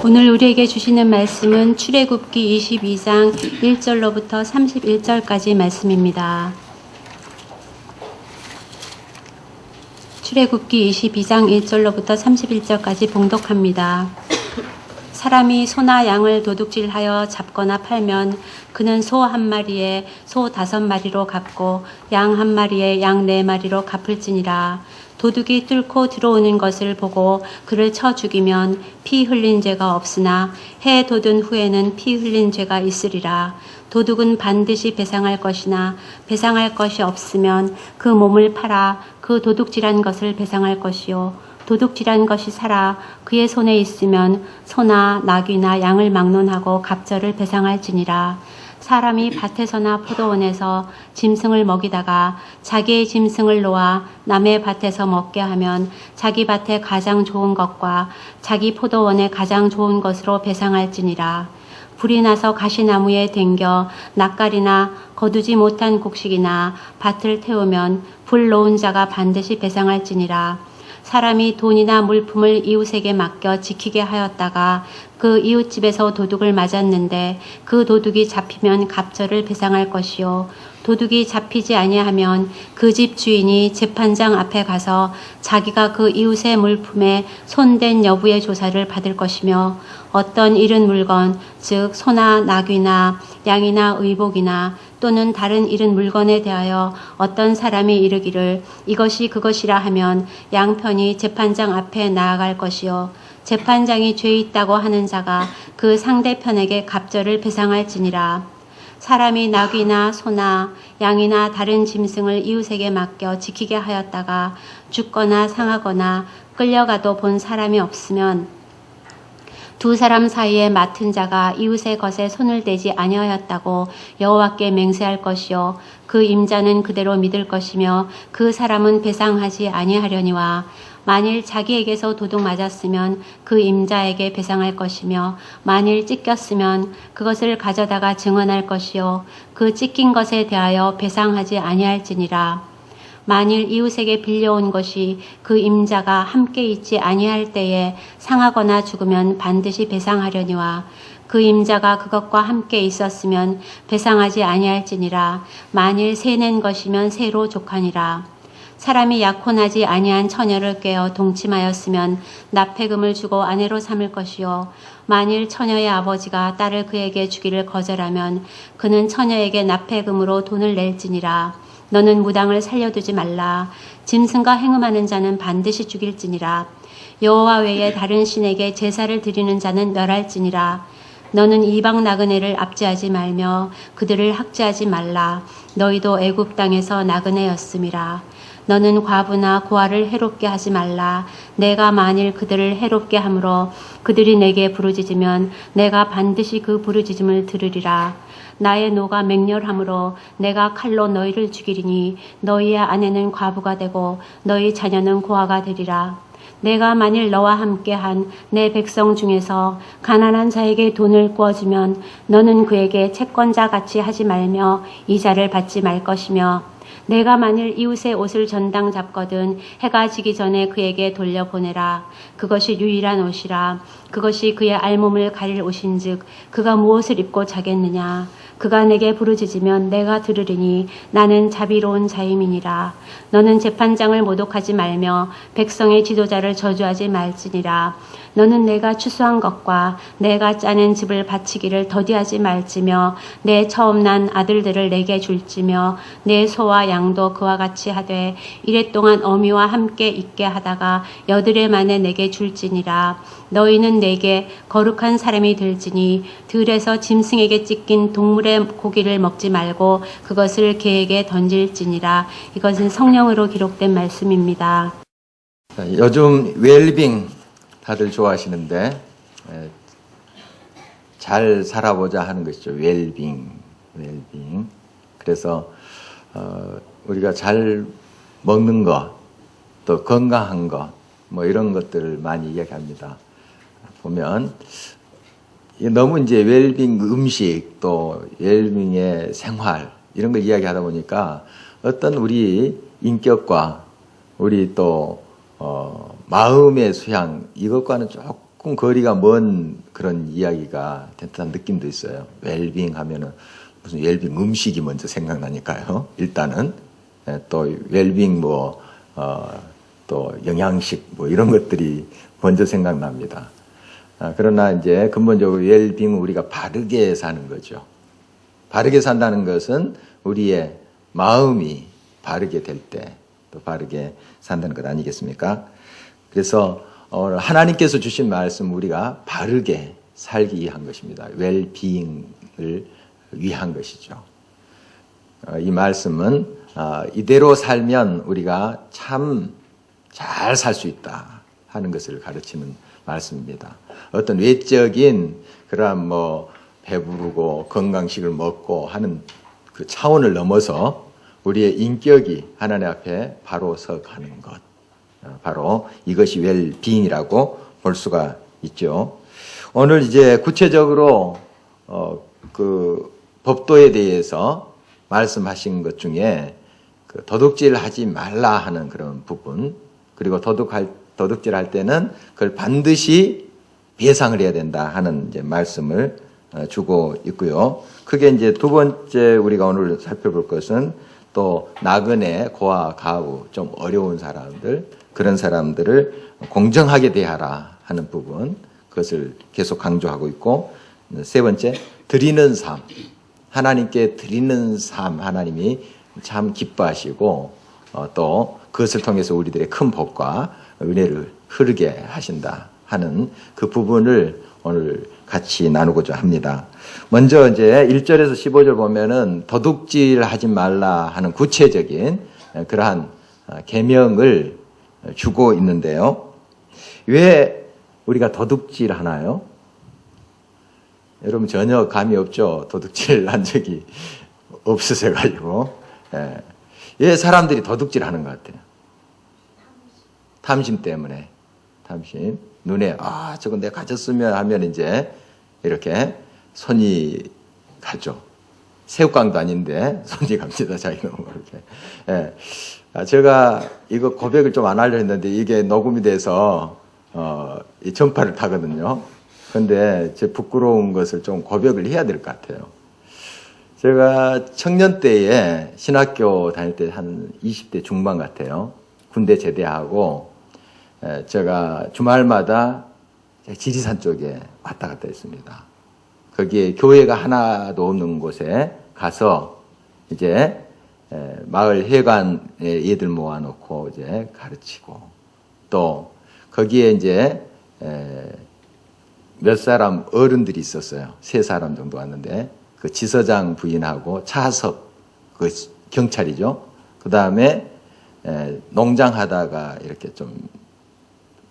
오늘 우리에게 주시는 말씀은 출애굽기 22장 1절로부터 31절까지 말씀입니다. 출애굽기 22장 1절로부터 31절까지 봉독합니다. 사람이 소나 양을 도둑질하여 잡거나 팔면 그는 소 한 마리에 소 5마리로 갚고 양 한 마리에 양 4마리로 갚을지니라. 도둑이 뚫고 들어오는 것을 보고 그를 쳐 죽이면 피 흘린 죄가 없으나 해 돋은 후에는 피 흘린 죄가 있으리라. 도둑은 반드시 배상할 것이나 배상할 것이 없으면 그 몸을 팔아 그 도둑질한 것을 배상할 것이요. 도둑질한 것이 살아 그의 손에 있으면 소나 나귀나 양을 막론하고 갑절을 배상할지니라. 사람이 밭에서나 포도원에서 짐승을 먹이다가 자기의 짐승을 놓아 남의 밭에서 먹게 하면 자기 밭에 가장 좋은 것과 자기 포도원에 가장 좋은 것으로 배상할지니라. 불이 나서 가시나무에 댕겨 낯가리나 거두지 못한 곡식이나 밭을 태우면 불 놓은 자가 반드시 배상할지니라. 사람이 돈이나 물품을 이웃에게 맡겨 지키게 하였다가 그 이웃집에서 도둑을 맞았는데 그 도둑이 잡히면 갑절을 배상할 것이요. 도둑이 잡히지 아니하면 그 집 주인이 재판장 앞에 가서 자기가 그 이웃의 물품에 손댄 여부의 조사를 받을 것이며 어떤 잃은 물건, 즉 소나 나귀나 양이나 의복이나 또는 다른 잃은 물건에 대하여 어떤 사람이 이르기를 이것이 그것이라 하면 양편이 재판장 앞에 나아갈 것이요. 재판장이 죄 있다고 하는 자가 그 상대편에게 갑절을 배상할지니라. 사람이 나귀나 소나 양이나 다른 짐승을 이웃에게 맡겨 지키게 하였다가 죽거나 상하거나 끌려가도 본 사람이 없으면 두 사람 사이에 맡은 자가 이웃의 것에 손을 대지 아니하였다고 여호와께 맹세할 것이요. 그 임자는 그대로 믿을 것이며 그 사람은 배상하지 아니하려니와 만일 자기에게서 도둑 맞았으면 그 임자에게 배상할 것이며 만일 찢겼으면 그것을 가져다가 증언할 것이요. 그 찢긴 것에 대하여 배상하지 아니할지니라. 만일 이웃에게 빌려온 것이 그 임자가 함께 있지 아니할 때에 상하거나 죽으면 반드시 배상하려니와 그 임자가 그것과 함께 있었으면 배상하지 아니할지니라. 만일 새낸 것이면 새로 족하니라. 사람이 약혼하지 아니한 처녀를 꿰어 동침하였으면 납폐금을 주고 아내로 삼을 것이요. 만일 처녀의 아버지가 딸을 그에게 주기를 거절하면 그는 처녀에게 납폐금으로 돈을 낼지니라. 너는 무당을 살려두지 말라. 짐승과 행음하는 자는 반드시 죽일지니라. 여호와 외에 다른 신에게 제사를 드리는 자는 멸할지니라. 너는 이방 나그네를 압제하지 말며 그들을 학대하지 말라. 너희도 애굽 땅에서 나그네였음이라. 너는 과부나 고아를 해롭게 하지 말라. 내가 만일 그들을 해롭게 함으로 그들이 내게 부르짖으면 내가 반드시 그 부르짖음을 들으리라. 나의 노가 맹렬함으로 내가 칼로 너희를 죽이리니 너희의 아내는 과부가 되고 너희 자녀는 고아가 되리라. 내가 만일 너와 함께한 내 백성 중에서 가난한 자에게 돈을 구워주면 너는 그에게 채권자 같이 하지 말며 이자를 받지 말 것이며 내가 만일 이웃의 옷을 전당 잡거든 해가 지기 전에 그에게 돌려보내라. 그것이 유일한 옷이라. 그것이 그의 알몸을 가릴 옷인즉 그가 무엇을 입고 자겠느냐. 그가 내게 부르짖으면 내가 들으리니 나는 자비로운 자임이니라. 너는 재판장을 모독하지 말며 백성의 지도자를 저주하지 말지니라. 너는 내가 추수한 것과 내가 짜낸 집을 바치기를 더디하지 말지며 내 처음 난 아들들을 내게 줄지며 내 소와 양도 그와 같이 하되 이랫동안 어미와 함께 있게 하다가 여드레 만에 내게 줄지니라. 너희는 내게 거룩한 사람이 될지니 들에서 짐승에게 찢긴 동물의 고기를 먹지 말고 그것을 개에게 던질지니라. 이것은 성령으로 기록된 말씀입니다. 요즘 웰빙 다들 좋아하시는데 잘 살아보자 하는 것이죠. 웰빙. 그래서 우리가 잘 먹는 것, 또 건강한 것, 뭐 이런 것들을 많이 이야기합니다. 보면 너무 이제 웰빙 음식, 또 웰빙의 생활 이런 걸 이야기하다 보니까 어떤 우리 인격과 우리 또 마음의 수양 이것과는 조금 조금 거리가 먼 그런 이야기가 듯한 느낌도 있어요. 웰빙 하면은 무슨 웰빙 음식이 먼저 생각나니까요. 일단은 또 웰빙 또 영양식 이런 것들이 먼저 생각납니다. 그러나 이제 근본적으로 웰빙은 우리가 바르게 사는 거죠. 바르게 산다는 것은 우리의 마음이 바르게 될 때 또 바르게 산다는 것 아니겠습니까? 그래서 오늘 하나님께서 주신 말씀 우리가 바르게 살기 위한 것입니다. 웰빙을 위한 것이죠. 이 말씀은 이대로 살면 우리가 참 잘 살 수 있다 하는 것을 가르치는 말씀입니다. 어떤 외적인 그러한 배부르고 건강식을 먹고 하는 그 차원을 넘어서 우리의 인격이 하나님 앞에 바로 서가는 것. 바로 이것이 웰빙이라고 볼 수가 있죠. 오늘 이제 구체적으로 그 법도에 대해서 말씀하신 것 중에 그 도둑질 하지 말라 하는 그런 부분, 그리고 도둑질 할 때는 그걸 반드시 배상을 해야 된다 하는 이제 말씀을 주고 있고요. 크게 이제 두 번째 우리가 오늘 살펴볼 것은 또 나그네, 고아, 가우, 좀 어려운 사람들, 그런 사람들을 공정하게 대하라 하는 부분, 그것을 계속 강조하고 있고, 세 번째, 드리는 삶. 하나님께 드리는 삶, 하나님이 참 기뻐하시고, 또 그것을 통해서 우리들의 큰 복과 은혜를 흐르게 하신다 하는 그 부분을 오늘 같이 나누고자 합니다. 먼저 이제 1절에서 15절 보면은 도둑질 하지 말라 하는 구체적인 그러한 계명을 주고 있는데요. 왜 우리가 도둑질 하나요? 여러분 전혀 감이 없죠? 도둑질 한 적이 없으셔가지고. 왜 사람들이 도둑질 하는 것 같아요? 탐심 때문에. 탐심. 눈에, 저건 내가 가졌으면 하면 이제 이렇게 손이 가죠. 새우깡도 아닌데 손이 갑니다. 자기는 이렇게. 제가 이거 고백을 좀 안 하려 했는데 이게 녹음이 돼서 이 전파를 타거든요. 근데 제 부끄러운 것을 좀 고백을 해야 될 것 같아요. 제가 청년 때에 신학교 다닐 때 한 20대 중반 같아요. 군대 제대하고 제가 주말마다 지리산 쪽에 왔다 갔다 했습니다. 거기에 교회가 하나도 없는 곳에 가서 이제 마을 회관에 애들 모아놓고 이제 가르치고, 또 거기에 이제 몇 사람 어른들이 있었어요. 3사람 정도 왔는데 그 지서장 부인하고 차석 그 경찰이죠. 그 다음에 농장 하다가 이렇게 좀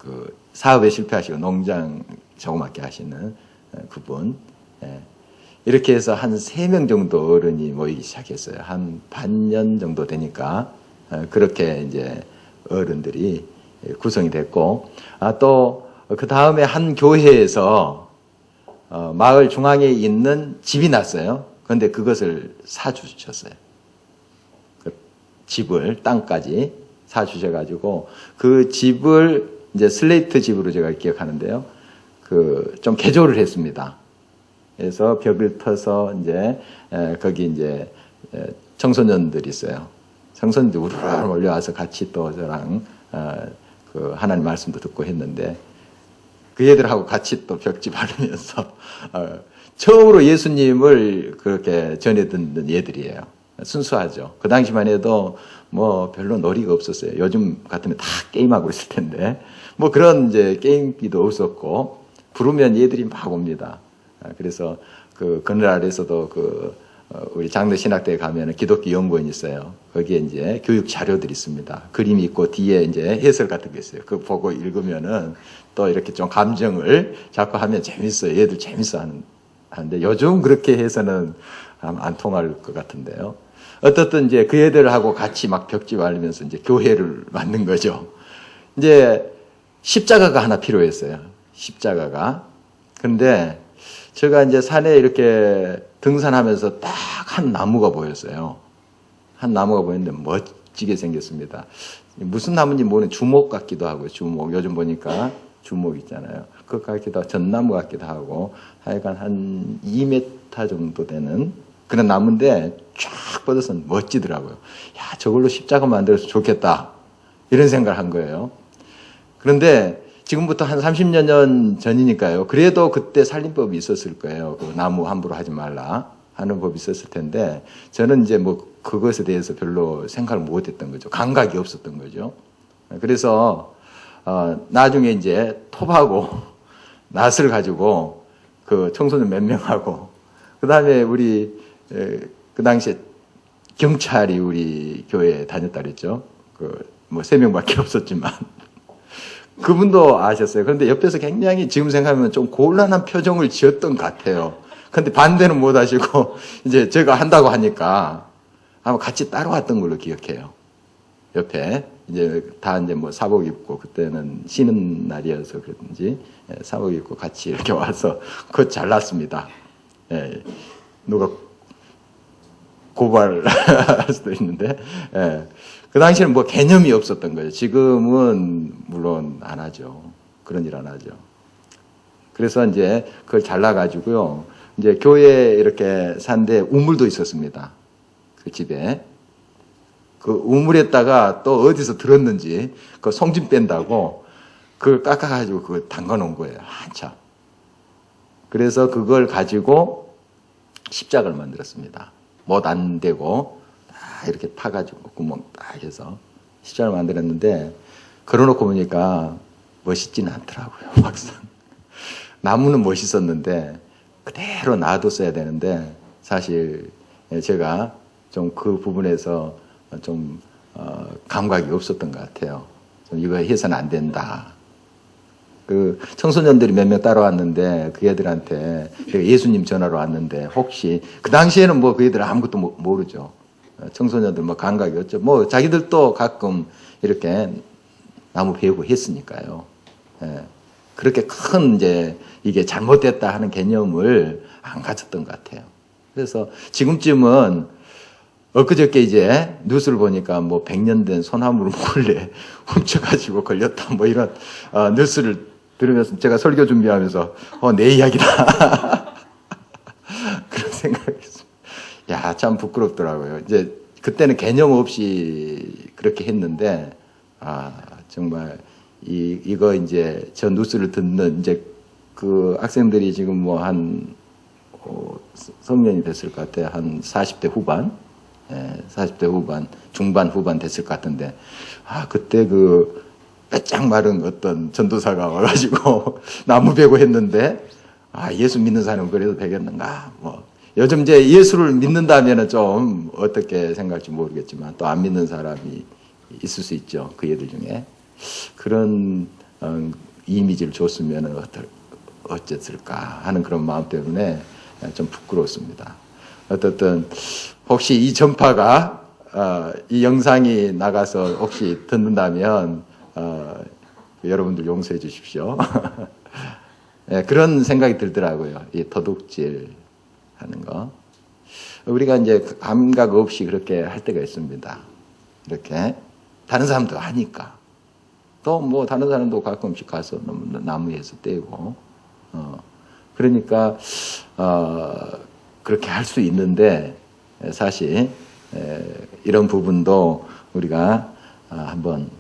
그 사업에 실패하시고 농장 조그맣게 하시는 그분, 이렇게 해서 한 3명 정도 어른이 모이기 시작했어요. 한 반년 정도 되니까 그렇게 이제 어른들이 구성이 됐고, 또 그 다음에 한 교회에서 마을 중앙에 있는 집이 났어요. 그런데 그것을 사주셨어요. 그 집을, 땅까지 사주셔가지고 그 집을 이제 슬레이트 집으로 제가 기억하는데요. 그 좀 개조를 했습니다. 그래서 벽을 터서 이제 거기 이제 청소년들이 있어요. 청소년들 우르르 몰려와서 같이 또 저랑 그 하나님 말씀도 듣고 했는데, 그 애들하고 같이 또 벽지 바르면서 처음으로 예수님을 그렇게 전해 듣는 애들이에요. 순수하죠. 그 당시만 해도 별로 놀이가 없었어요. 요즘 같으면 다 게임하고 있을 텐데 그런 이제 게임기도 없었고, 부르면 얘들이 막 옵니다. 그래서 그 그늘 아래에서도 우리 장로 신학대에 가면은 기독교 연구원이 있어요. 거기에 이제 교육 자료들이 있습니다. 그림이 있고 뒤에 이제 해설 같은 게 있어요. 그거 보고 읽으면은 또 이렇게 좀 감정을 자꾸 하면 재밌어요. 얘들 재밌어 하는데 요즘 그렇게 해서는 안 통할 것 같은데요. 어떻든 이제 그 애들하고 같이 막 벽지 바르면서 이제 교회를 만든 거죠. 이제 십자가가 하나 필요했어요. 십자가가. 근데 제가 이제 산에 이렇게 등산하면서 딱 한 나무가 보였어요. 한 나무가 보였는데 멋지게 생겼습니다. 무슨 나무인지 모르는 주목 같기도 하고, 주목. 요즘 보니까 주목 있잖아요. 그것 같기도 하고 전나무 같기도 하고 하여간 한 2m 정도 되는 그런 나무인데 쫙 뻗어서 멋지더라고요. 야, 저걸로 십자가 만들어서 좋겠다. 이런 생각을 한 거예요. 그런데 지금부터 한 30년 전이니까요. 그래도 그때 살림법이 있었을 거예요. 그 나무 함부로 하지 말라 하는 법이 있었을 텐데 저는 이제 뭐 그것에 대해서 별로 생각을 못 했던 거죠. 감각이 없었던 거죠. 그래서 나중에 이제 톱하고 낫을 가지고 그 청소년 몇 명하고 그 다음에 우리 그 당시에 경찰이 우리 교회에 다녔다 그랬죠. 그 뭐 3명밖에 없었지만 그분도 아셨어요. 그런데 옆에서 굉장히 지금 생각하면 좀 곤란한 표정을 지었던 것 같아요. 근데 반대는 못 하시고 이제 제가 한다고 하니까 아마 같이 따라왔던 걸로 기억해요. 옆에 이제 다 이제 뭐 사복 입고 그때는 쉬는 날이어서 그런지 사복 입고 같이 이렇게 와서 그거 잘났습니다. 예, 누가 고발할 수도 있는데 예. 그 당시에는 뭐 개념이 없었던 거예요. 지금은 물론 안 하죠. 그런 일 안 하죠. 그래서 이제 그걸 잘라가지고요. 이제 교회에 이렇게 산데 우물도 있었습니다. 그 집에. 그 우물에다가 또 어디서 들었는지 그 송진 뺀다고 그걸 깎아가지고 그걸 담가 놓은 거예요. 한참. 그래서 그걸 가지고 십자가를 만들었습니다. 못 안 되고 딱 이렇게 파가지고 구멍 딱 해서 십자가를 만들었는데 걸어놓고 보니까 멋있지는 않더라고요. 막상. 나무는 멋있었는데 그대로 놔뒀어야 되는데 사실 제가 좀 그 부분에서 좀 감각이 없었던 것 같아요. 좀 이거 해서는 안 된다. 그 청소년들이 몇 명 따라왔는데 그 애들한테 예수님 전화로 왔는데 혹시 그 당시에는 뭐 그 애들 아무것도 모르죠. 청소년들 뭐 감각이 없죠. 뭐 자기들도 가끔 이렇게 나무 베고 했으니까요. 예. 그렇게 큰 이제 이게 잘못됐다 하는 개념을 안 가졌던 것 같아요. 그래서 지금쯤은 엊그저께 이제 뉴스를 보니까 뭐 100년 된 소나무를 몰래 훔쳐가지고 걸렸다 뭐 이런 뉴스를 들으면서 제가 설교 준비하면서 내 이야기다 그런 생각했습니다. 야, 참 부끄럽더라고요. 이제 그때는 개념 없이 그렇게 했는데 정말 이거 이제 저 뉴스를 듣는 이제 그 학생들이 지금 뭐 한 성년이 됐을 것 같아요. 한 40대 후반. 40대 후반, 중반, 후반 됐을 것 같은데, 그때 그, 빼짝 마른 어떤 전도사가 와가지고, 나무 베고 했는데, 예수 믿는 사람은 그래도 되겠는가? 뭐, 요즘 이제 예수를 믿는다면은 좀 어떻게 생각할지 모르겠지만, 또 안 믿는 사람이 있을 수 있죠. 그 애들 중에. 그런, 이미지를 줬으면은 어쨌을까 하는 그런 마음 때문에 좀 부끄럽습니다. 어떻든, 혹시 이 전파가 이 영상이 나가서 혹시 듣는다면 여러분들 용서해 주십시오. 네, 그런 생각이 들더라고요. 이 도둑질 하는 거. 우리가 이제 감각 없이 그렇게 할 때가 있습니다. 이렇게 다른 사람도 하니까. 또 뭐 다른 사람도 가끔씩 가서 나무에서 떼고 그러니까 그렇게 할 수 있는데 사실 이런 부분도 우리가 한번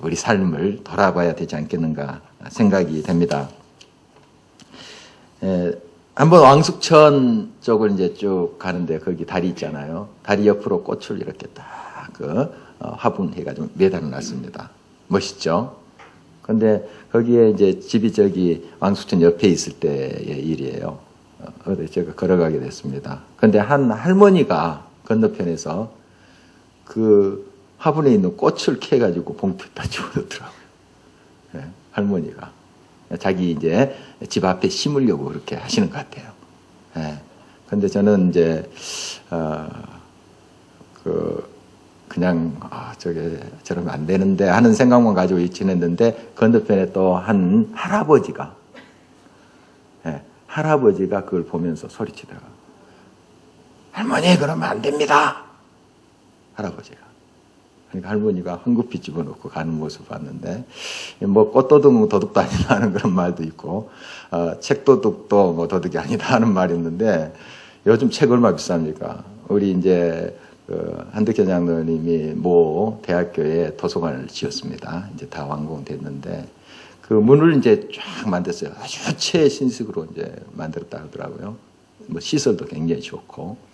우리 삶을 돌아봐야 되지 않겠는가 생각이 됩니다. 한번 왕숙천 쪽을 이제 쭉 가는데 거기 다리 있잖아요. 다리 옆으로 꽃을 이렇게 딱 화분해가지고 매달아 놨습니다. 멋있죠? 근데 거기에 이제 집이 저기 왕숙천 옆에 있을 때의 일이에요. 어디 제가 걸어가게 됐습니다. 근데 한 할머니가 건너편에서 그 화분에 있는 꽃을 캐가지고 봉투에다 집어넣더라고요. 네, 할머니가. 자기 이제 집 앞에 심으려고 그렇게 하시는 것 같아요. 네. 근데 저는 이제, 그냥, 저게 저러면 안 되는데 하는 생각만 가지고 지냈는데 건너편에 또 한 할아버지가, 할아버지가 그걸 보면서 소리치다가 할머니 그러면 안 됩니다. 할아버지가. 그러니까 할머니가 황급히 집어넣고 가는 모습을 봤는데, 뭐 꽃도둑은 도둑도 아니다 하는 그런 말도 있고, 책도둑도 뭐 도둑이 아니다 하는 말이 있는데, 요즘 책 얼마 비쌉니까? 우리 이제 한덕현 장로님이 모 대학교에 도서관을 지었습니다. 이제 다 완공됐는데, 그 문을 이제 쫙 만들었어요. 아주 최신식으로 이제 만들었다 하더라고요. 뭐 시설도 굉장히 좋고.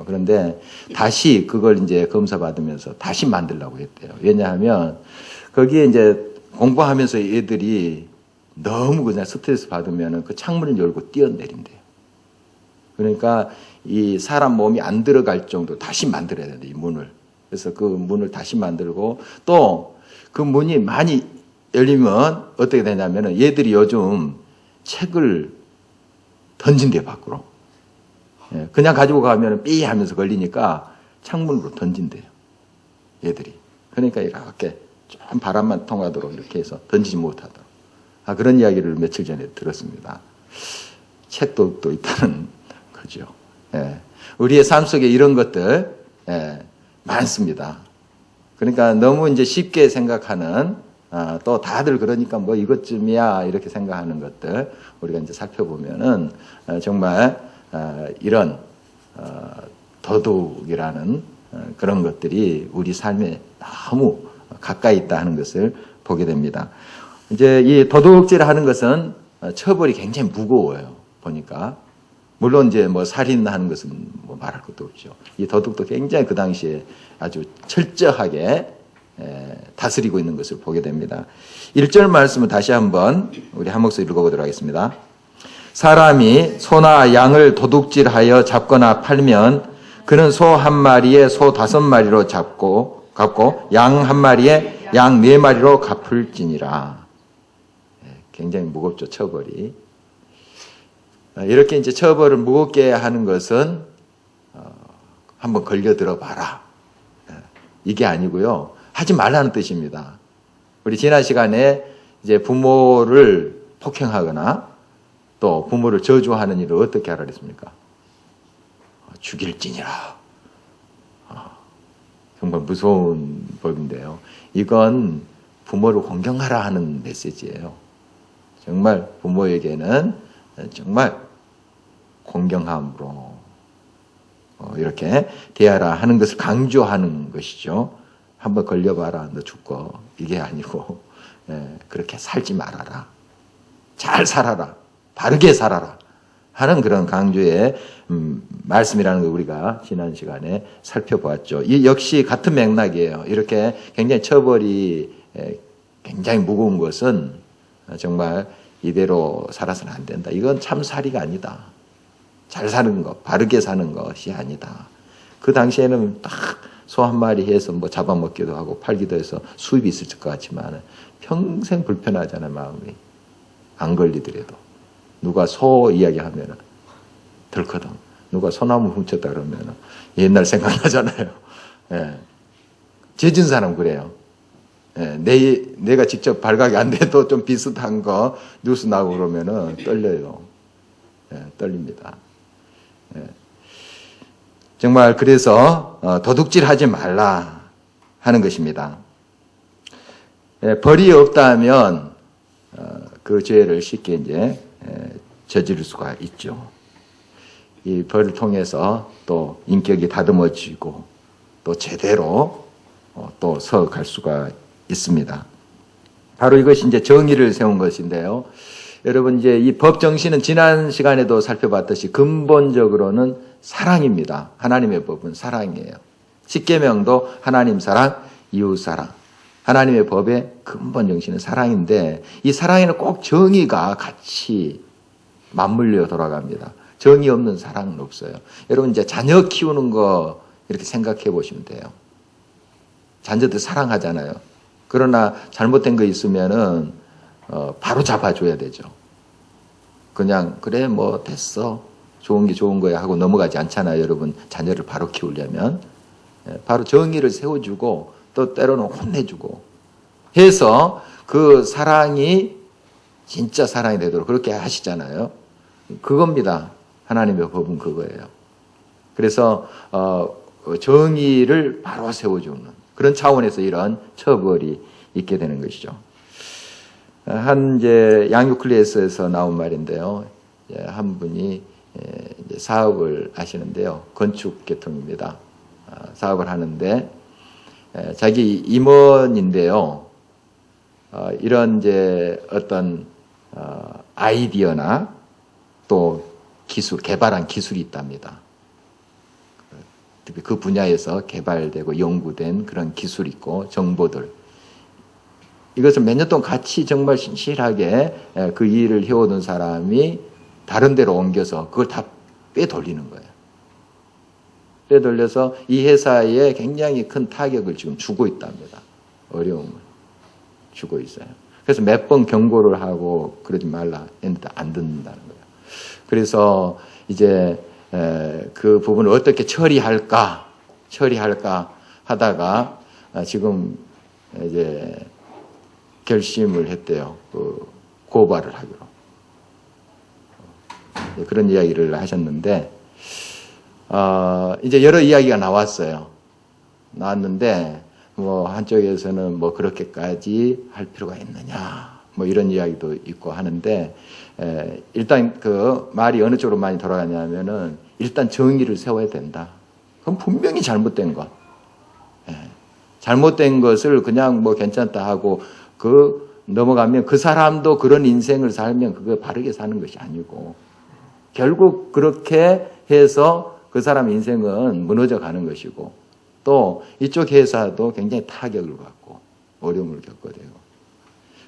그런데 다시 그걸 이제 검사받으면서 다시 만들려고 했대요. 왜냐하면 거기에 이제 공부하면서 애들이 너무 그냥 스트레스 받으면 그 창문을 열고 뛰어내린대요. 그러니까 이 사람 몸이 안 들어갈 정도 다시 만들어야 된다, 이 문을. 그래서 그 문을 다시 만들고 또 그 문이 많이 열리면 어떻게 되냐면은 얘들이 요즘 책을 던진대요, 밖으로. 그냥 가지고 가면 삐 하면서 걸리니까 창문으로 던진대요, 얘들이. 그러니까 이렇게 좀 바람만 통하도록 이렇게 해서 던지지 못하도록. 그런 이야기를 며칠 전에 들었습니다. 책도 또 있다는 거죠. 우리의 삶 속에 이런 것들 많습니다. 그러니까 너무 이제 쉽게 생각하는 또 다들 그러니까 뭐 이것쯤이야 이렇게 생각하는 것들 우리가 이제 살펴보면은 정말 이런 도둑이라는 그런 것들이 우리 삶에 너무 가까이 있다 하는 것을 보게 됩니다. 이제 이 도둑질 하는 것은 처벌이 굉장히 무거워요. 보니까. 물론 이제 뭐 살인하는 것은 뭐 말할 것도 없죠. 이 도둑도 굉장히 그 당시에 아주 철저하게 다스리고 있는 것을 보게 됩니다. 1절 말씀을 다시 한번 우리 한 목소리 읽어보도록 하겠습니다. 사람이 소나 양을 도둑질하여 잡거나 팔면 그는 소 한 마리에 소 5마리로 갚고 양 한 마리에 양 4마리로 갚을지니라. 굉장히 무겁죠, 처벌이. 이렇게 이제 처벌을 무겁게 하는 것은 한번 걸려들어 봐라. 이게 아니고요. 하지 말라는 뜻입니다. 우리 지난 시간에 이제 부모를 폭행하거나 또 부모를 저주하는 일을 어떻게 하라 그랬습니까? 죽일지니라. 정말 무서운 법인데요. 이건 부모를 공경하라 하는 메시지예요. 정말 부모에게는 정말 공경함으로 이렇게 대하라 하는 것을 강조하는 것이죠. 한번 걸려봐라, 너 죽고. 이게 아니고 그렇게 살지 말아라. 잘 살아라. 바르게 살아라. 하는 그런 강조의 말씀이라는 걸 우리가 지난 시간에 살펴보았죠. 이 역시 같은 맥락이에요. 이렇게 굉장히 처벌이 굉장히 무거운 것은 정말 이대로 살아서는 안 된다. 이건 참살이가 아니다. 잘 사는 것, 바르게 사는 것이 아니다. 그 당시에는 딱 소 한 마리 해서 뭐 잡아먹기도 하고 팔기도 해서 수입이 있을 것 같지만 평생 불편하잖아요, 마음이. 안 걸리더라도. 누가 소 이야기하면 덜커덩. 누가 소나무 훔쳤다 그러면 옛날 생각나잖아요. 재진 사람 그래요. 내가 직접 발각이 안 돼도 좀 비슷한 거 뉴스 나오고 그러면은 떨려요. 떨립니다. 정말 그래서 도둑질 하지 말라 하는 것입니다. 벌이 없다면 그 죄를 쉽게 이제 저지를 수가 있죠. 이 벌을 통해서 또 인격이 다듬어지고 또 제대로 또 서갈 수가 있습니다. 바로 이것이 이제 정의를 세운 것인데요. 여러분 이제 이 법 정신은 지난 시간에도 살펴봤듯이 근본적으로는 사랑입니다. 하나님의 법은 사랑이에요. 십계명도 하나님 사랑, 이웃 사랑. 하나님의 법의 근본 정신은 사랑인데 이 사랑에는 꼭 정의가 같이 맞물려 돌아갑니다. 정의 없는 사랑은 없어요. 여러분 이제 자녀 키우는 거 이렇게 생각해 보시면 돼요. 자녀들 사랑하잖아요. 그러나 잘못된 거 있으면은 바로 잡아줘야 되죠. 그냥 그래 뭐 됐어. 좋은 게 좋은 거야 하고 넘어가지 않잖아요. 여러분 자녀를 바로 키우려면. 바로 정의를 세워주고 또 때로는 혼내주고 해서 그 사랑이 진짜 사랑이 되도록 그렇게 하시잖아요. 그겁니다. 하나님의 법은 그거예요. 그래서 정의를 바로 세워주는 그런 차원에서 이런 처벌이 있게 되는 것이죠. 한 이제 양육클래스에서 나온 말인데요. 한 분이 이제 사업을 하시는데요. 건축 계통입니다. 사업을 하는데 자기 임원인데요. 이런 이제 어떤 아이디어나 또 기술, 개발한 기술이 있답니다. 특히 그 분야에서 개발되고 연구된 그런 기술이 있고 정보들. 이것을 몇 년 동안 같이 정말 신실하게 그 일을 해오던 사람이 다른 데로 옮겨서 그걸 다 빼돌리는 거예요. 빼돌려서 이 회사에 굉장히 큰 타격을 지금 주고 있답니다. 어려움을 주고 있어요. 그래서 몇 번 경고를 하고 그러지 말라 했는데 안 듣는다는 거예요. 그래서 이제 그 부분을 어떻게 처리할까 하다가 지금 이제 결심을 했대요. 그 고발을 하기로. 그런 이야기를 하셨는데 이제 여러 이야기가 나왔는데 뭐 한쪽에서는 뭐 그렇게까지 할 필요가 있느냐 뭐 이런 이야기도 있고 하는데 일단 그 말이 어느 쪽으로 많이 돌아가냐면은 일단 정의를 세워야 된다. 그럼 분명히 잘못된 것. 잘못된 것을 그냥 뭐 괜찮다 하고 넘어가면 그 사람도 그런 인생을 살면 그거 바르게 사는 것이 아니고 결국 그렇게 해서 그 사람 인생은 무너져 가는 것이고 또 이쪽 회사도 굉장히 타격을 받고 어려움을 겪게 되고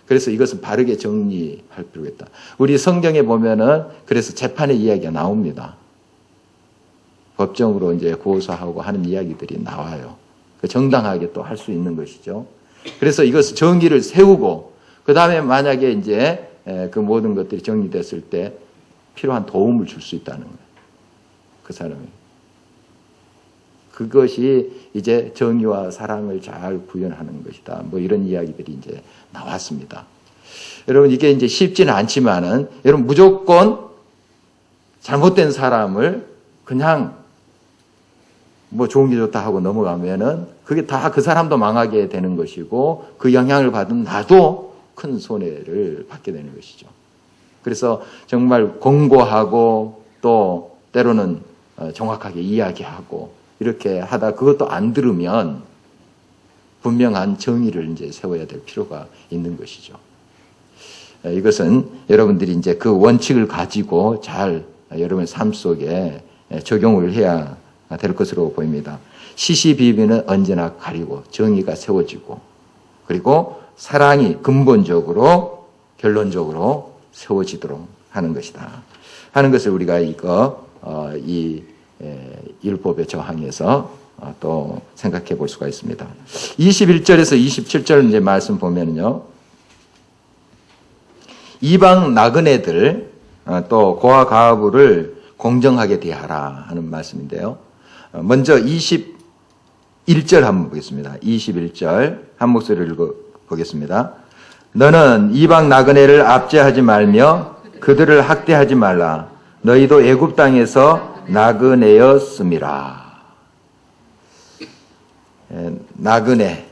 그래서 이것은 바르게 정리할 필요가 있다. 우리 성경에 보면은 그래서 재판의 이야기가 나옵니다. 법정으로 이제 고소하고 하는 이야기들이 나와요. 정당하게 또 할 수 있는 것이죠. 그래서 이것을 정의를 세우고 그 다음에 만약에 이제 그 모든 것들이 정리됐을 때 필요한 도움을 줄 수 있다는 거예요. 그 사람이. 그것이 이제 정의와 사랑을 잘 구현하는 것이다. 뭐 이런 이야기들이 이제 나왔습니다. 여러분 이게 이제 쉽지는 않지만은 여러분 무조건 잘못된 사람을 그냥 뭐 좋은 게 좋다 하고 넘어가면은 그게 다 그 사람도 망하게 되는 것이고 그 영향을 받은 나도 큰 손해를 받게 되는 것이죠. 그래서 정말 공고하고 또 때로는 정확하게 이야기하고 이렇게 하다 그것도 안 들으면 분명한 정의를 이제 세워야 될 필요가 있는 것이죠. 이것은 여러분들이 이제 그 원칙을 가지고 잘 여러분의 삶 속에 적용을 해야 될 것으로 보입니다. 시시비비는 언제나 가리고 정의가 세워지고 그리고 사랑이 근본적으로 결론적으로 세워지도록 하는 것이다. 하는 것을 우리가 이 율법의 저항에서 또 생각해 볼 수가 있습니다. 21절에서 27절 이제 말씀 보면요. 이방 나그네들 또 고아 가부를 공정하게 대하라 하는 말씀인데요. 먼저 21절 한번 보겠습니다. 21절 한 목소리를 읽어보겠습니다. 너는 이방 나그네를 압제하지 말며 그들을 학대하지 말라. 너희도 애굽 땅에서 나그네였음이라. 나그네,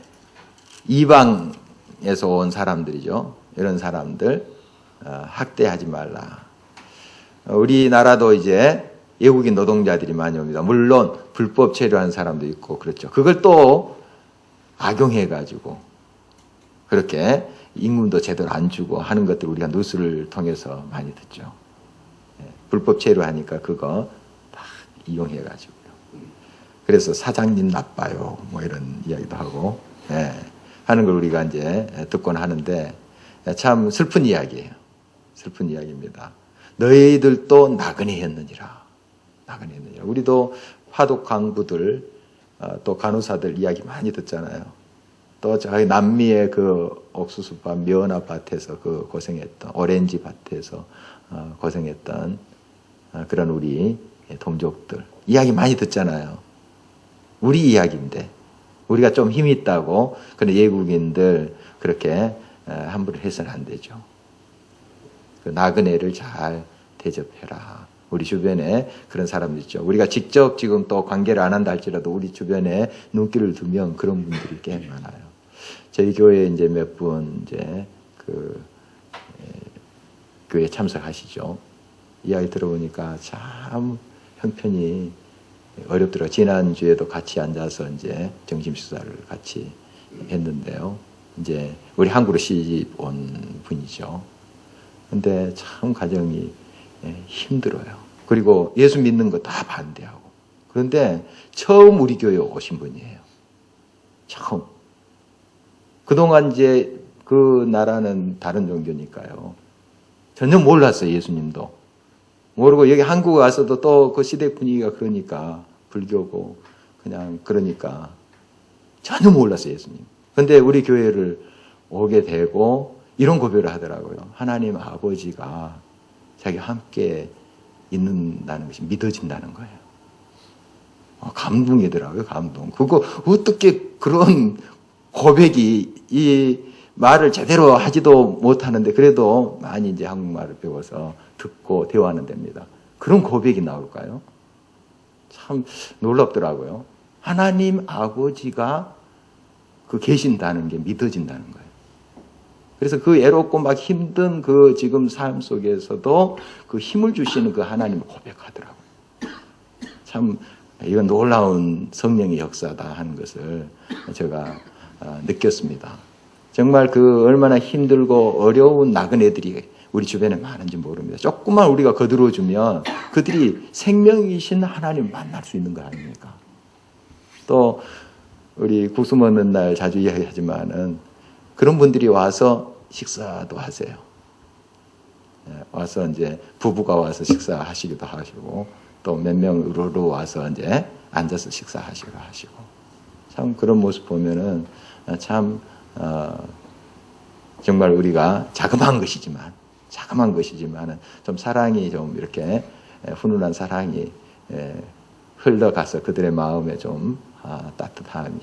이방에서 온 사람들이죠. 이런 사람들 학대하지 말라. 우리나라도 이제 외국인 노동자들이 많이 옵니다. 물론 불법 체류하는 사람도 있고 그렇죠. 그걸 또 악용해가지고 그렇게 임금도 제대로 안 주고 하는 것들 우리가 뉴스를 통해서 많이 듣죠. 불법 체류하니까 그거 다 이용해가지고요. 그래서 사장님 나빠요. 뭐 이런 이야기도 하고 하는 걸 우리가 이제 듣곤 하는데 참 슬픈 이야기예요. 슬픈 이야기입니다. 너희들도 나그네였느니라. 나그네였느니라. 우리도 화독 강부들 또 간호사들 이야기 많이 듣잖아요. 또 저희 남미의 그 옥수수밭, 면화밭에서 그 고생했던 오렌지 밭에서 고생했던 그런 우리 동족들 이야기 많이 듣잖아요. 우리 이야기인데 우리가 좀 힘이 있다고 그런 외국인들 그렇게 함부로 해서는 안 되죠. 그 나그네를 잘 대접해라. 우리 주변에 그런 사람들 있죠. 우리가 직접 지금 또 관계를 안 한다 할지라도 우리 주변에 눈길을 두면 그런 분들이 꽤 많아요. 저희 교회에 이제 몇 분 이제 교회 참석하시죠. 이야기 들어보니까 참 형편이 어렵더라고요. 지난주에도 같이 앉아서 이제 점심 식사를 같이 했는데요. 이제 우리 한국으로 시집 온 분이죠. 근데 참 가정이 힘들어요. 그리고 예수 믿는 거 다 반대하고. 그런데 처음 우리 교회에 오신 분이에요. 처음. 그동안 이제 그 나라는 다른 종교니까요. 전혀 몰랐어요, 예수님도. 모르고 여기 한국 와서도 또 그 시대 분위기가 그러니까 불교고 그냥 그러니까 전혀 몰랐어요, 예수님. 근데 우리 교회를 오게 되고 이런 고백을 하더라고요. 하나님 아버지가 자기와 함께 있는다는 것이 믿어진다는 거예요. 감동이더라고요, 감동. 그거 어떻게 그런 고백이 이 말을 제대로 하지도 못하는데 그래도 많이 이제 한국말을 배워서 듣고 대화하는 데입니다. 그런 고백이 나올까요? 참 놀랍더라고요. 하나님 아버지가 계신다는 게 믿어진다는 거예요. 그래서 그 애롭고 막 힘든 그 지금 삶 속에서도 그 힘을 주시는 그 하나님을 고백하더라고요. 참 이건 놀라운 성령의 역사다 하는 것을 제가 느꼈습니다. 정말 그 얼마나 힘들고 어려운 나그네들이 우리 주변에 많은지 모릅니다. 조금만 우리가 거들어주면 그들이 생명이신 하나님을 만날 수 있는 거 아닙니까? 또 우리 국수 먹는 날 자주 이야기하지만은 그런 분들이 와서 식사도 하세요. 와서 이제 부부가 와서 식사하시기도 하시고 또 몇 명으로 와서 이제 앉아서 식사하시고 하시고 참 그런 모습 보면은 참 정말 우리가 자그마한 것이지만은 좀 사랑이 좀 이렇게 훈훈한 사랑이 흘러가서 그들의 마음에 좀 따뜻함이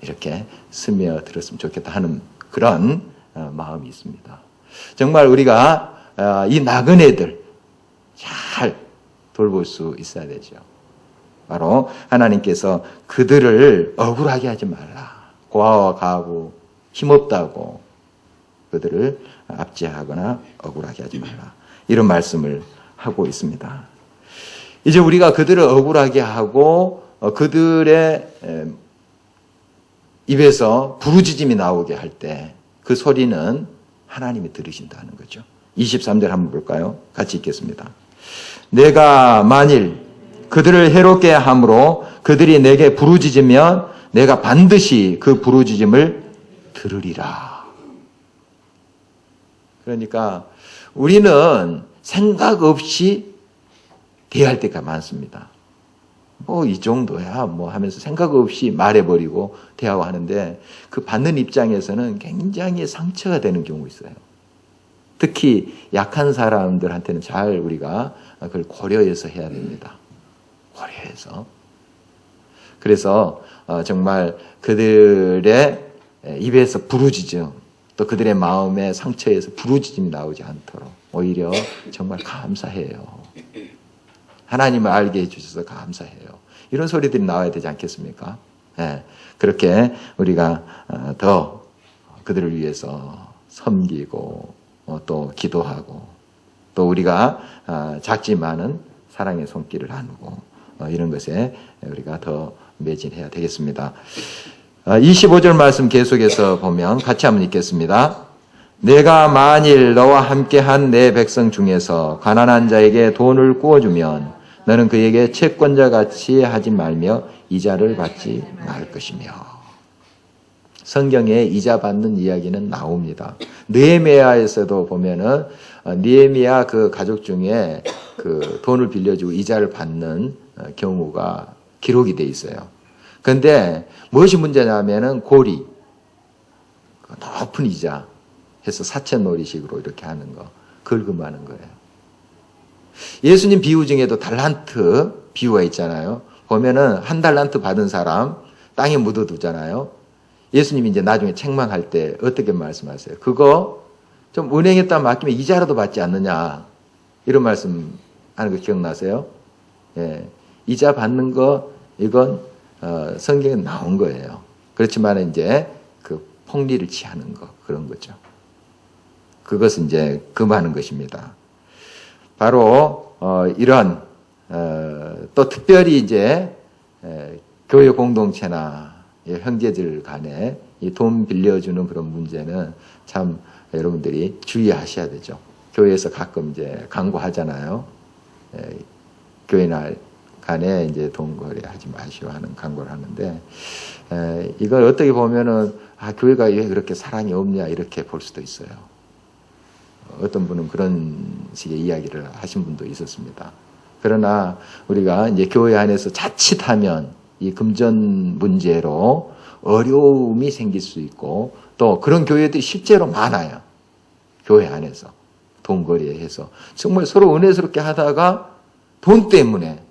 이렇게 스며들었으면 좋겠다 하는 그런 마음이 있습니다. 정말 우리가 이 나그네들 잘 돌볼 수 있어야 되죠. 바로 하나님께서 그들을 억울하게 하지 말라. 고아와 가부 힘없다고 그들을 압제하거나 억울하게 하지 말라. 이런 말씀을 하고 있습니다. 이제 우리가 그들을 억울하게 하고 그들의 입에서 부르짖음이 나오게 할 때 그 소리는 하나님이 들으신다는 거죠. 23절 한번 볼까요? 같이 읽겠습니다. 내가 만일 그들을 해롭게 함으로 그들이 내게 부르짖으면 내가 반드시 그 부르짖음을 들으리라. 그러니까 우리는 생각 없이 대할 때가 많습니다. 이 정도야 하면서 생각 없이 말해버리고 대화하고 하는데 그 받는 입장에서는 굉장히 상처가 되는 경우 있어요. 특히 약한 사람들한테는 잘 우리가 그걸 고려해서 해야 됩니다. 고려해서. 그래서 정말 그들의 입에서 부르짖음 또 그들의 마음에 상처에서 부르짖음이 나오지 않도록 오히려 정말 감사해요. 하나님을 알게 해주셔서 감사해요. 이런 소리들이 나와야 되지 않겠습니까? 네, 그렇게 우리가 더 그들을 위해서 섬기고 또 기도하고 또 우리가 작지만은 사랑의 손길을 나누고 이런 것에 우리가 더 매진해야 되겠습니다. 25절 말씀 계속해서 보면 같이 한번 읽겠습니다. 내가 만일 너와 함께한 내 백성 중에서 가난한 자에게 돈을 구워주면 너는 그에게 채권자같이 하지 말며 이자를 받지 말 것이며. 성경에 이자 받는 이야기는 나옵니다. 느헤미야에서도 보면은 느헤미야 그 가족 중에 그 돈을 빌려주고 이자를 받는 경우가 기록이 돼 있어요. 그런데 무엇이 문제냐면은 고리, 높은 이자 해서 사채놀이식으로 이렇게 하는 거, 그걸 금하는 거예요. 예수님 비유 중에도 달란트 비유가 있잖아요. 보면은 한 달란트 받은 사람 땅에 묻어두잖아요. 예수님이 이제 나중에 책망할 때 어떻게 말씀하세요? 그거 좀 은행에다 맡기면 이자라도 받지 않느냐. 이런 말씀 하는 거 기억나세요? 예. 이자 받는 거, 이건, 성경에 나온 거예요. 그렇지만 이제 그 폭리를 취하는 거, 그런 거죠. 그것은 이제 금하는 것입니다. 바로, 이런, 또 특별히 이제, 교회 공동체나 형제들 간에 이 돈 빌려주는 그런 문제는 참 여러분들이 주의하셔야 되죠. 교회에서 가끔 이제 강구하잖아요. 교회나 간에 이제 돈 거래하지 마시오 하는 강구를 하는데, 이걸 어떻게 보면은, 교회가 왜 그렇게 사랑이 없냐, 이렇게 볼 수도 있어요. 어떤 분은 그런 식의 이야기를 하신 분도 있었습니다. 그러나 우리가 이제 교회 안에서 자칫하면 이 금전 문제로 어려움이 생길 수 있고, 또 그런 교회들이 실제로 많아요. 교회 안에서 돈 거래해서 정말 서로 은혜스럽게 하다가 돈 때문에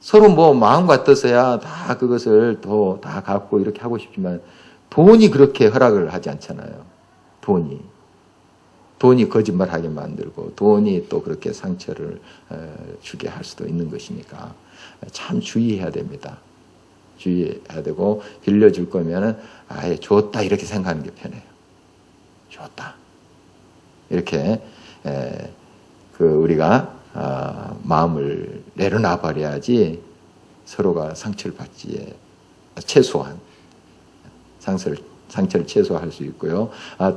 서로 뭐 마음 같아서야 다 그것을 또 다 갖고 이렇게 하고 싶지만 돈이 그렇게 허락을 하지 않잖아요. 돈이 거짓말하게 만들고 돈이 또 그렇게 상처를 주게 할 수도 있는 것이니까 참 주의해야 됩니다. 주의해야 되고, 빌려줄 거면은 아예 줬다 이렇게 생각하는 게 편해요. 줬다 이렇게 우리가 마음을 내려놔 버려야지 서로가 상처를 받지, 최소한 상처를 최소화할 수 있고요.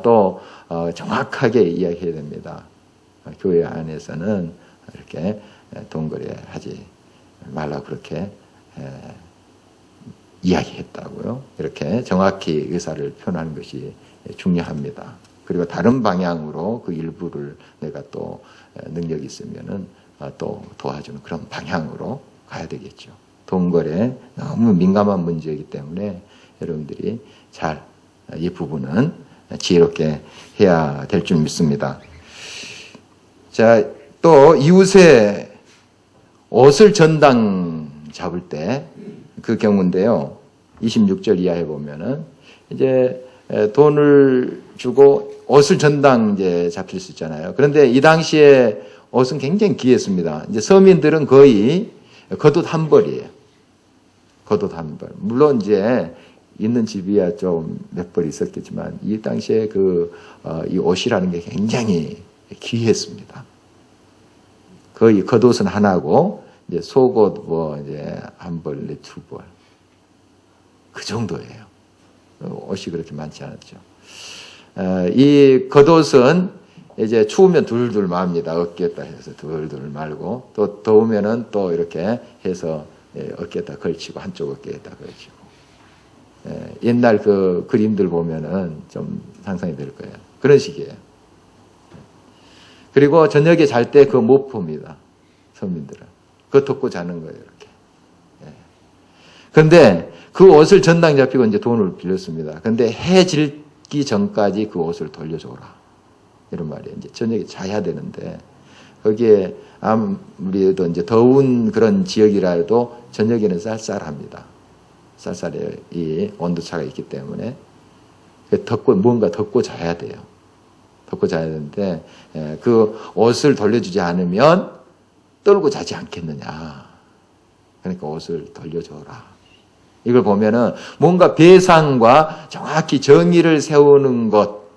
또 정확하게 이야기해야 됩니다. 교회 안에서는 이렇게 돈거래하지 말라고 그렇게 이야기했다고요. 이렇게 정확히 의사를 표현하는 것이 중요합니다. 그리고 다른 방향으로 그 일부를 내가 또 능력이 있으면은 또 도와주는 그런 방향으로 가야 되겠죠. 돈거래 너무 민감한 문제이기 때문에 여러분들이 잘 이 부분은 지혜롭게 해야 될 줄 믿습니다. 자, 또 이웃의 옷을 전당 잡을 때 그 경우인데요. 26절 이하에 보면은 이제 돈을 주고 옷을 전당 이제 잡힐 수 있잖아요. 그런데 이 당시에 옷은 굉장히 귀했습니다. 이제 서민들은 거의 겉옷 한 벌이에요. 겉옷 한 벌. 물론 이제 있는 집이야 좀 몇 벌 있었겠지만 이 당시에 이 옷이라는 게 굉장히 귀했습니다. 거의 겉옷은 하나고 이제 속옷 이제 한 벌, 두 벌. 그 정도예요. 옷이 그렇게 많지 않았죠. 이 겉옷은 이제 추우면 둘둘 맙니다. 어깨에다 해서 둘둘 말고, 또 더우면은 또 이렇게 해서 어깨에다 걸치고, 한쪽 어깨에다 걸치고. 옛날 그 그림들 보면은 좀 상상이 될 거예요. 그런 식이에요. 그리고 저녁에 잘 때 그 못 풉니다. 서민들은. 그거 덮고 자는 거예요, 이렇게. 그런데 그 옷을 전당 잡히고 이제 돈을 빌렸습니다. 근데 해 질기 전까지 그 옷을 돌려줘라. 이런 말이에요. 이제 저녁에 자야 되는데, 거기에 아무래도 이제 더운 그런 지역이라도 저녁에는 쌀쌀합니다. 쌀쌀해, 이 온도차가 있기 때문에. 뭔가 덮고 자야 돼요. 덮고 자야 되는데, 그 옷을 돌려주지 않으면 떨고 자지 않겠느냐. 그러니까 옷을 돌려줘라. 이걸 보면은 뭔가 배상과 정확히 정의를 세우는 것,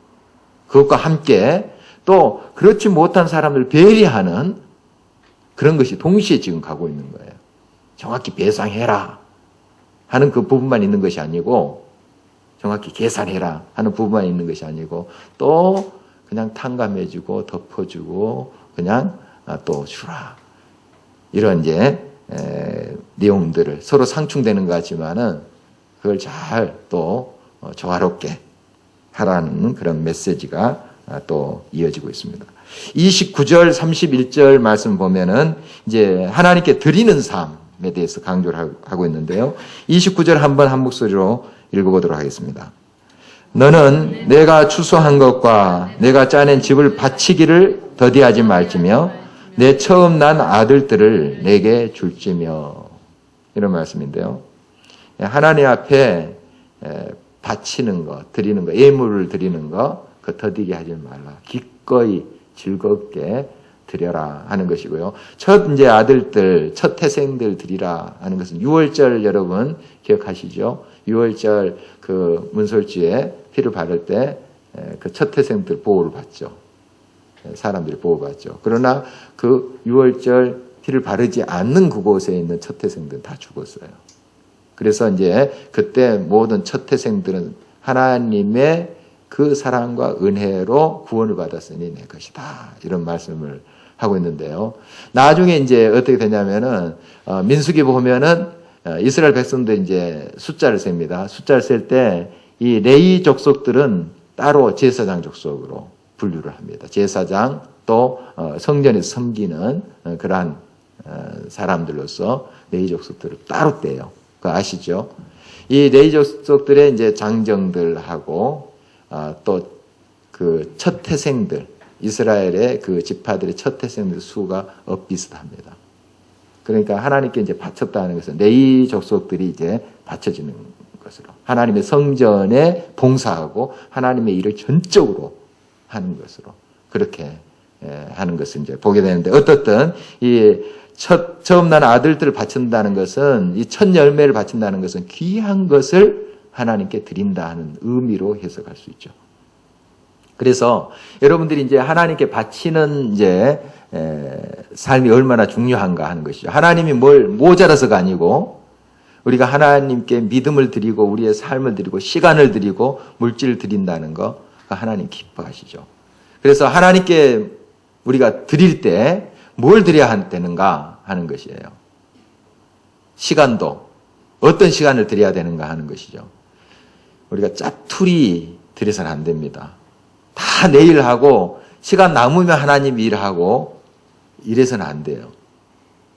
그것과 함께 또 그렇지 못한 사람을 배려하는 그런 것이 동시에 지금 가고 있는 거예요. 정확히 배상해라 하는 그 부분만 있는 것이 아니고, 정확히 계산해라 하는 부분만 있는 것이 아니고, 또 그냥 탕감해주고 덮어주고 그냥 또 주라. 이런 이제 내용들을 서로 상충되는 것 같지만은 그걸 잘 또 조화롭게 하라는 그런 메시지가 또 이어지고 있습니다. 29절, 31절 말씀 보면은 이제 하나님께 드리는 삶에 대해서 강조를 하고 있는데요. 29절 한번 한 목소리로 읽어보도록 하겠습니다. 너는 내가 추수한 것과 내가 짜낸 집을 바치기를 더디하지 말지며 내 처음 난 아들들을 내게 줄지며. 이런 말씀인데요. 하나님 앞에 바치는 거, 드리는 거, 예물을 드리는 거, 그 더디게 하지 말라. 기꺼이 즐겁게 드려라 하는 것이고요. 첫 이제 아들들, 첫 태생들 드리라 하는 것은 유월절 여러분 기억하시죠? 유월절 그 문설주에 피를 바를 때 그 첫 태생들 보호를 받죠. 사람들이 보호받죠. 그러나 그 유월절 피를 바르지 않는 그곳에 있는 첫 태생들은 다 죽었어요. 그래서 이제 그때 모든 첫 태생들은 하나님의 그 사랑과 은혜로 구원을 받았으니 내 것이다. 이런 말씀을 하고 있는데요. 나중에 이제 어떻게 되냐면은 민수기 보면은 이스라엘 백성들 이제 숫자를 셉니다. 숫자를 셀 때 이 레위 족속들은 따로 제사장 족속으로 분류를 합니다. 제사장 또 성전에서 섬기는 그러한 사람들로서 레위 족속들을 따로 떼요. 그거 아시죠? 이 레위 족속들의 이제 장정들하고 또 그 첫 태생들 이스라엘의 그 지파들의 첫 태생들 수가 엇비슷합니다. 그러니까 하나님께 이제 바쳤다는 것은 레위 족속들이 이제 바쳐지는 것으로 하나님의 성전에 봉사하고 하나님의 일을 전적으로 하는 것으로 그렇게 하는 것을 이제 보게 되는데 어떻든 이 처음 난 아들들을 바친다는 것은 이 첫 열매를 바친다는 것은 귀한 것을 하나님께 드린다 하는 의미로 해석할 수 있죠. 그래서 여러분들이 이제 하나님께 바치는 이제 삶이 얼마나 중요한가 하는 것이죠. 하나님이 뭘 모자라서가 아니고 우리가 하나님께 믿음을 드리고 우리의 삶을 드리고 시간을 드리고 물질을 드린다는 거 하나님 기뻐하시죠. 그래서 하나님께 우리가 드릴 때 뭘 드려야 되는가 하는 것이에요. 시간도 어떤 시간을 드려야 되는가 하는 것이죠. 우리가 짜투리 드려서는 안 됩니다. 다 내일 하고 시간 남으면 하나님 일하고 이래서는 안 돼요.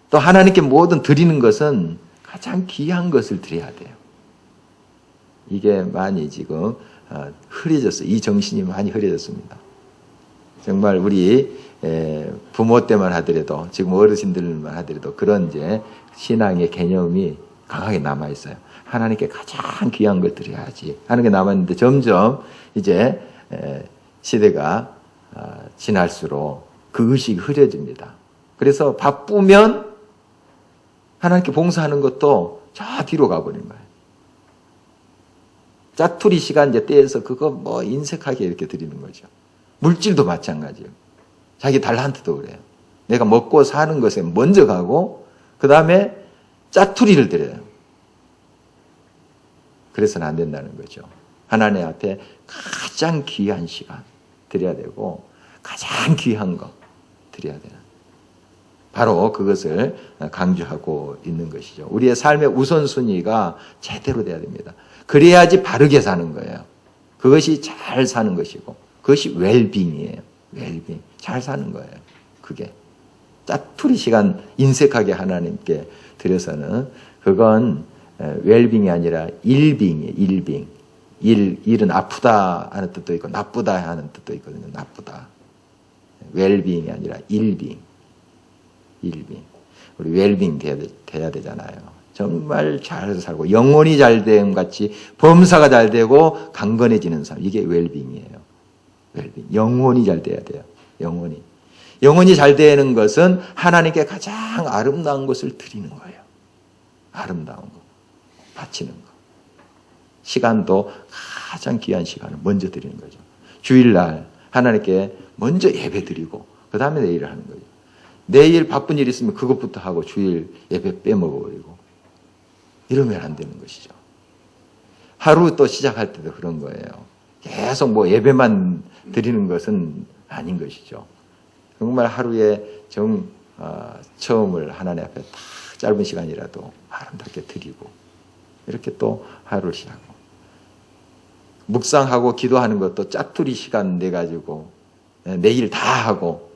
또 하나님께 모든 드리는 것은 가장 귀한 것을 드려야 돼요. 이게 많이 지금 흐려졌어요. 이 정신이 많이 흐려졌습니다. 정말 우리 부모 때만 하더라도 지금 어르신들만 하더라도 그런 이제 신앙의 개념이 강하게 남아 있어요. 하나님께 가장 귀한 걸 드려야지 하는 게 남았는데 점점 이제 시대가 지날수록 그 의식이 흐려집니다. 그래서 바쁘면 하나님께 봉사하는 것도 저 뒤로 가버린 거예요. 짜투리 시간 이제 떼서 그거 뭐 인색하게 이렇게 드리는 거죠. 물질도 마찬가지예요. 자기 달란트도 그래요. 내가 먹고 사는 것에 먼저 가고 그 다음에 짜투리를 드려요. 그래서는 안 된다는 거죠. 하나님 앞에 가장 귀한 시간 드려야 되고 가장 귀한 거 드려야 되는 바로 그것을 강조하고 있는 것이죠. 우리의 삶의 우선순위가 제대로 돼야 됩니다. 그래야지 바르게 사는 거예요. 그것이 잘 사는 것이고 그것이 웰빙이에요. 웰빙. 잘 사는 거예요. 그게. 짜투리 시간 인색하게 하나님께 드려서는 그건 웰빙이 아니라 일빙이에요. 일빙. 일은 아프다 하는 뜻도 있고 나쁘다 하는 뜻도 있거든요. 나쁘다. 웰빙이 아니라 일빙. 일빙. 우리 웰빙 돼야 되잖아요. 정말 잘 살고 영혼이 잘 됨 같이 범사가 잘 되고 강건해지는 삶. 이게 웰빙이에요. 웰빙. 영혼이 잘 돼야 돼요. 영혼이 잘 되는 것은 하나님께 가장 아름다운 것을 드리는 거예요. 아름다운 거. 바치는 거. 시간도 가장 귀한 시간을 먼저 드리는 거죠. 주일날 하나님께 먼저 예배 드리고 그 다음에 내일을 하는 거죠. 내일 바쁜 일 있으면 그것부터 하고 주일 예배 빼먹어버리고 이러면 안 되는 것이죠. 하루 또 시작할 때도 그런 거예요. 계속 뭐 예배만 드리는 것은 아닌 것이죠. 정말 하루에 처음을 하나님 앞에 다 짧은 시간이라도 아름답게 드리고 이렇게 또 하루를 시작하고 묵상하고 기도하는 것도 짜투리 시간 내가지고 내일 다 하고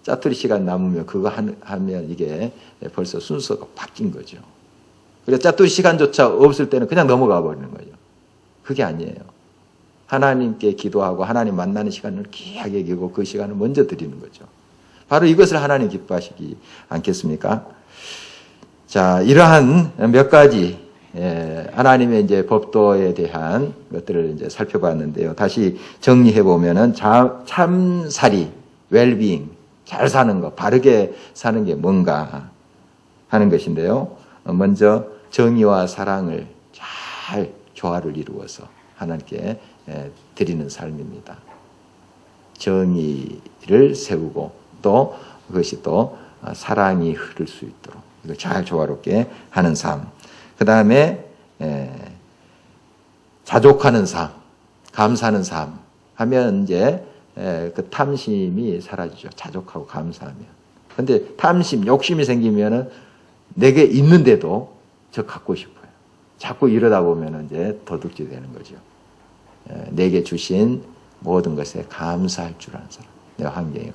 짜투리 시간 남으면 그거 하면 이게 벌써 순서가 바뀐 거죠. 그래서 짜투리 시간조차 없을 때는 그냥 넘어가 버리는 거죠. 그게 아니에요. 하나님께 기도하고 하나님 만나는 시간을 귀하게 여기고 그 시간을 먼저 드리는 거죠. 바로 이것을 하나님 기뻐하시지 않겠습니까? 자, 이러한 몇 가지 하나님의 이제 법도에 대한 것들을 이제 살펴봤는데요. 다시 정리해 보면은 참살이, 웰빙, 잘 사는 것, 바르게 사는 게 뭔가 하는 것인데요. 먼저 정의와 사랑을 잘 조화를 이루어서 하나님께 드리는 삶입니다. 정의를 세우고 또 그것이 또 사랑이 흐를 수 있도록 이거 잘 조화롭게 하는 삶. 그 다음에 자족하는 삶, 감사하는 삶 하면 이제 그 탐심이 사라지죠. 자족하고 감사하면. 근데 탐심, 욕심이 생기면은 내게 있는데도 저 갖고 싶어요. 자꾸 이러다 보면은 이제 도둑질 되는 거죠. 내게 주신 모든 것에 감사할 줄 아는 사람. 내 환경에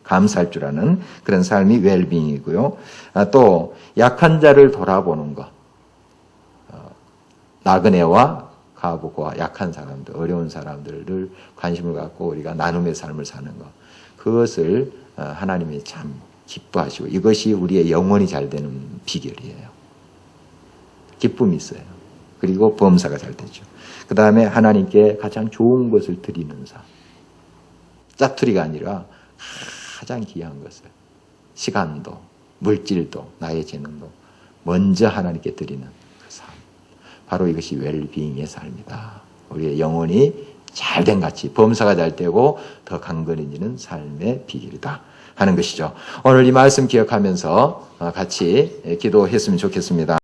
감사할 줄 아는 그런 삶이 웰빙이고요. 또 약한 자를 돌아보는 것. 나그네와 가부과 약한 사람들, 어려운 사람들을 관심을 갖고 우리가 나눔의 삶을 사는 것. 그것을 하나님이 참 기뻐하시고 이것이 우리의 영혼이 잘 되는 비결이에요. 기쁨이 있어요. 그리고 범사가 잘 되죠. 그 다음에 하나님께 가장 좋은 것을 드리는 삶. 짜투리가 아니라 가장 귀한 것을. 시간도, 물질도, 나의 재능도 먼저 하나님께 드리는 그 삶. 바로 이것이 웰빙의 삶이다. 우리의 영혼이 잘된 같이 범사가 잘 되고 더 강건해지는 삶의 비결이다 하는 것이죠. 오늘 이 말씀 기억하면서 같이 기도했으면 좋겠습니다.